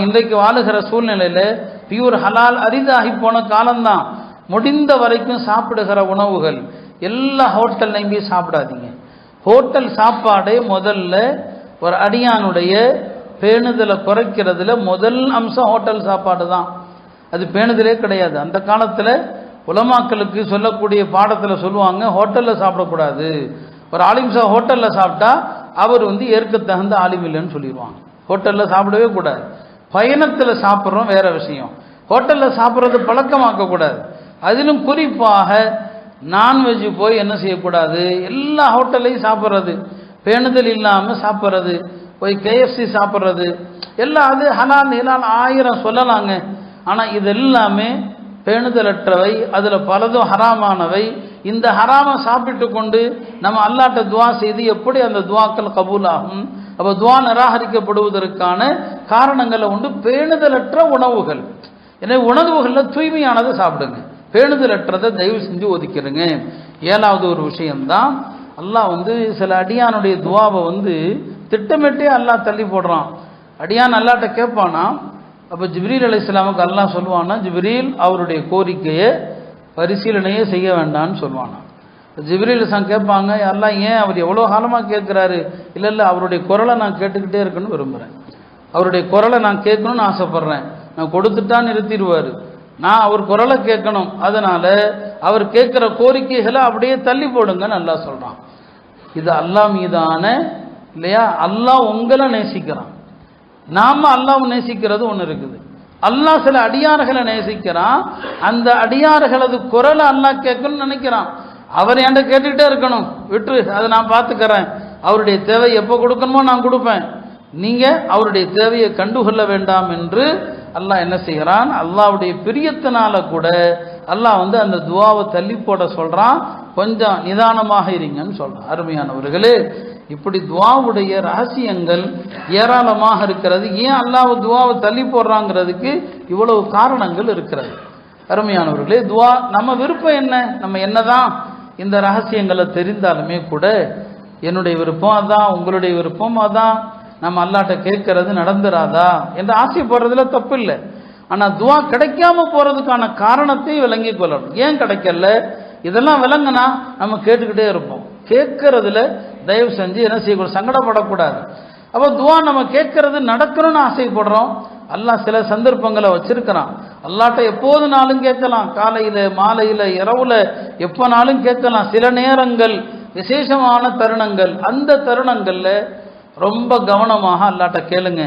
இன்றைக்கு வாழுகிற சூழ்நிலையில் பியூர் ஹலால் அரிதாகி போன காலம்தான். முடிந்த வரைக்கும் சாப்பிடுகிற உணவுகள் எல்லா ஹோட்டல்லையும் போய் சாப்பிடாதீங்க. ஹோட்டல் சாப்பாடே முதல்ல ஒரு அடியானுடைய பேணுதலை குறைக்கிறதுல முதல் அம்சம் ஹோட்டல் சாப்பாடு தான். அது பேணுதலே கிடையாது. அந்த காலத்தில் உலமாக்களுக்கு சொல்லக்கூடிய பாடத்தில் சொல்லுவாங்க, ஹோட்டலில் சாப்பிடக்கூடாது. ஒரு ஆலிம் சாஹ் ஹோட்டலில் சாப்பிட்டா அவர் ஏற்க தகுந்த ஆலிம் இல்லைன்னு சொல்லிடுவாங்க. ஹோட்டலில் சாப்பிடவே கூடாது. பயணத்தில் சாப்பிட்றோம் வேற விஷயம். ஹோட்டலில் சாப்பிட்றது பழக்கமாக்கக்கூடாது. அதிலும் குறிப்பாக நான்வெஜ் போய் என்ன செய்யக்கூடாது, எல்லா ஹோட்டல்லையும் சாப்பிட்றது, பேணுதல் இல்லாமல் சாப்பிட்றது, போய் KFC சாப்பிட்றது எல்லாம் அது ஹலால் ஹலால் 1000 சொல்லலாங்க. ஆனால் இது எல்லாமே பேணுதலற்றவை, அதில் பலதும் ஹராமானவை. இந்த ஹராமை சாப்பிட்டு கொண்டு நம்ம அல்லாட்ட துவா செய்து எப்படி அந்த துவாக்கள் கபூல் ஆகும்? அப்போ துவா நிராகரிக்கப்படுவதற்கான காரணங்களை உண்டு பேணுதலற்ற உணவுகள். எனவே உணவுகளில் தூய்மையானதை சாப்பிடுங்க, பேணுதலற்றதை தயவு செஞ்சு ஒதுக்கிடுங்க. 7வது ஒரு விஷயம்தான், அல்லாஹ் சில அடியானுடைய துவாவை திட்டமிட்டே அல்லாஹ் தள்ளி போடுறான். அடியான் அல்லாட்ட கேட்பானா, அப்போ ஜிப்ரீல் அலைஹிஸ்ஸலாமுக்கு அல்லாஹ் சொல்லுவானா, ஜிப்ரீல் அவருடைய கோரிக்கையை பரிசீலனையே செய்ய வேண்டான்னு சொல்லுவானா. ஜிப்ரீல் கேட்பாங்க, அல்லாஹ் ஏன் அவர் எவ்வளோ காலமாக கேட்குறாரு? இல்லை அவருடைய குரலை நான் கேட்டுக்கிட்டே இருக்கணும்னு விரும்புகிறேன், அவருடைய குரலை நான் கேட்கணும்னு ஆசைப்பட்றேன். நான் கொடுத்துட்டா நிறுத்திடுவார், நான் அவர் குரலை கேட்கணும். அதனால் அவர் கேட்குற கோரிக்கைகளை அப்படியே தள்ளி போடுங்கன்னு அல்லாஹ் சொல்கிறான். இது அல்லாஹ் மீதான இல்லையா? அல்லாஹ் உங்களை நேசிக்கிறான், நாம் அல்லாஹ் நேசிக்கிறது ஒன்று இருக்குது. அல்லாஹ் சில அடியார்களை நேசிக்கிறான், அந்த அடியார்களது குரலை அல்லாஹ் கேட்கணும்னு நினைக்கிறான். அவர் என்கிட்ட கேட்டுக்கிட்டே இருக்கணும், விட்டுரு அதை நான் பார்த்துக்கிறேன், அவருடைய தேவை எப்போ கொடுக்கணுமோ நான் கொடுப்பேன், நீங்கள் அவருடைய தேவையை கண்டுகொள்ள வேண்டாம் என்று அல்லாஹ் என்ன செய்கிறான்? அல்லாஹ்வுடைய பிரியத்தினால கூட அல்லாஹ் அந்த துவாவை தள்ளி போட சொல்கிறான், கொஞ்சம் நிதானமாக இருங்கன்னு சொல்கிறான். அருமையானவர்களே, இப்படி துவாவுடைய ரகசியங்கள் ஏராளமாக இருக்கிறது. ஏன் அல்லாஹ் துவாவை தள்ளி போடுறாங்கிறதுக்கு இவ்வளவு காரணங்கள் இருக்கிறது. அருமையானவர்களே, துவா நம்ம விருப்பம் என்ன? நம்ம என்னதான் இந்த ரகசியங்களை தெரிந்தாலுமே கூட என்னுடைய விருப்பம் அதான், உங்களுடைய விருப்பம் அதான், நம்ம அல்லாட்ட கேட்கறது நடந்துராதா என்று ஆசைப்படுறதுல தப்பு இல்லை. ஆனால் துவா கிடைக்காம போறதுக்கான காரணத்தை விளங்கி கொள்ளணும். ஏன் கிடைக்கல இதெல்லாம் விளங்குனா நம்ம கேட்டுக்கிட்டே இருப்போம். கேட்கறதுல தயவு செஞ்சு என்ன செய்யக்கூடாது, சங்கடப்படக்கூடாது. அப்போ துவா நம்ம கேட்கறது நடக்கணும்னு ஆசைப்படுறோம். அல்லாஹ் சில சந்தர்ப்பங்களை வச்சிருக்கிறான். அல்லாட்ட எப்போதுனாலும் கேட்கலாம், காலையில் மாலையில் இரவுல எப்போனாலும் கேட்கலாம். சில நேரங்கள் விசேஷமான தருணங்கள், அந்த தருணங்களில் ரொம்ப கவனமாக அல்லாட்ட கேளுங்க.